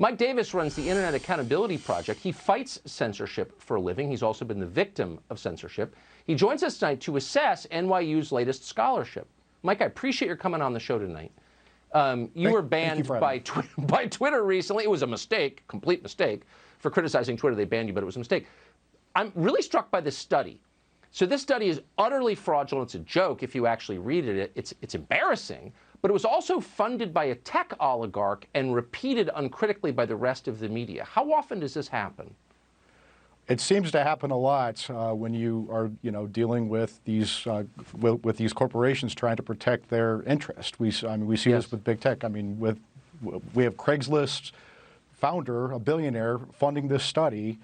Mike Davis runs the Internet Accountability Project. He fights censorship for a living. He's also been the victim of censorship. He joins us tonight to assess NYU's latest scholarship. Mike, I appreciate your coming on the show tonight. You were banned by Twitter recently. It was a mistake, complete mistake, for criticizing Twitter. They banned you, but it was a mistake. I'm really struck by this study. So this study is utterly fraudulent. It's a joke if you actually read it. It's embarrassing. But it was also funded by a tech oligarch and repeated uncritically by the rest of the media. How often does this happen? It seems to happen a lot when you are, dealing with these corporations trying to protect their interest. We see this with big tech. We have Craigslist's founder, a billionaire, funding this study,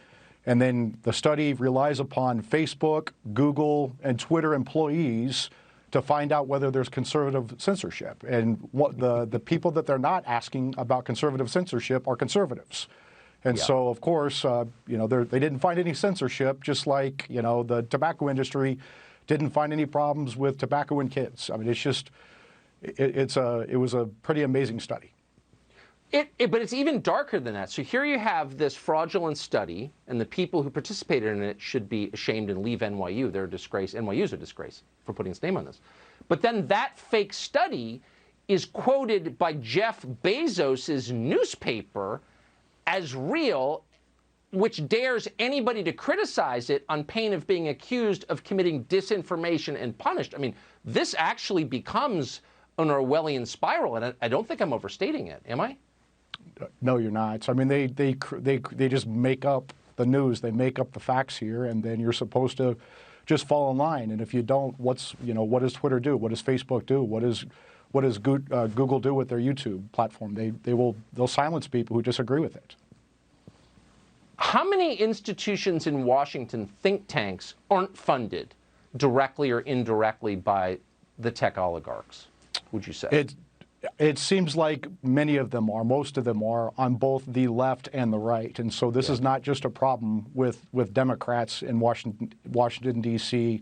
and then the study relies upon Facebook, Google, and Twitter employees to find out whether there's conservative censorship. And what the people that they're not asking about conservative censorship are conservatives. And so, of course, they didn't find any censorship, just like, the tobacco industry didn't find any problems with tobacco in kids. I mean, it's just, it was a pretty amazing study. But it's even darker than that. So here you have this fraudulent study, and the people who participated in it should be ashamed and leave NYU. They're a disgrace. NYU's a disgrace for putting its name on this. But then that fake study is quoted by Jeff Bezos's newspaper as real, which dares anybody to criticize it on pain of being accused of committing disinformation and punished. I mean, this actually becomes an Orwellian spiral, and I don't think I'm overstating it, am I? No, you're not. I mean, they just make up the news. They make up the facts here, and then you're supposed to just fall in line. And if you don't, what does Twitter do? What does Facebook do? What does Google do with their YouTube platform? They'll silence people who disagree with it. How many institutions in Washington, think tanks, aren't funded directly or indirectly by the tech oligarchs, would you say? It seems like many of them are, most of them are, on both the left and the right. And so this is not just a problem with Democrats in Washington, D.C.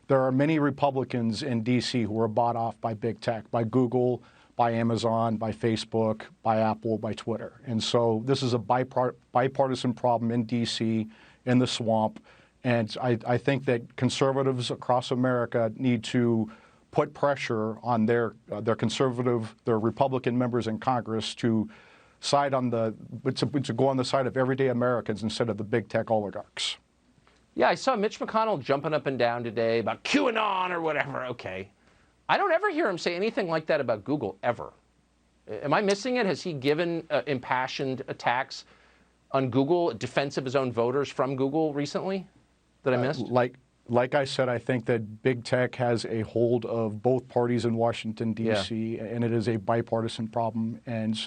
There are many Republicans in D.C. who are bought off by big tech, by Google, by Amazon, by Facebook, by Apple, by Twitter. And so this is a bipartisan problem in D.C., in the swamp. And I think that conservatives across America need to put pressure on their Republican members in Congress to side on to go on the side of everyday Americans instead of the big tech oligarchs. Yeah, I saw Mitch McConnell jumping up and down today about QAnon or whatever. Okay. I don't ever hear him say anything like that about Google, ever. Am I missing it? Has he given impassioned attacks on Google, defense of his own voters from Google recently that I missed? Like I said, I think that big tech has a hold of both parties in Washington, D.C., and it is a bipartisan problem. And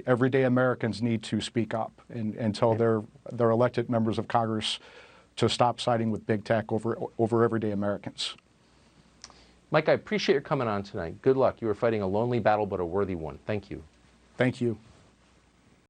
everyday Americans need to speak up and tell their elected members of Congress to stop siding with big tech over everyday Americans. Mike, I appreciate your coming on tonight. Good luck. You are fighting a lonely battle, but a worthy one. Thank you. Thank you.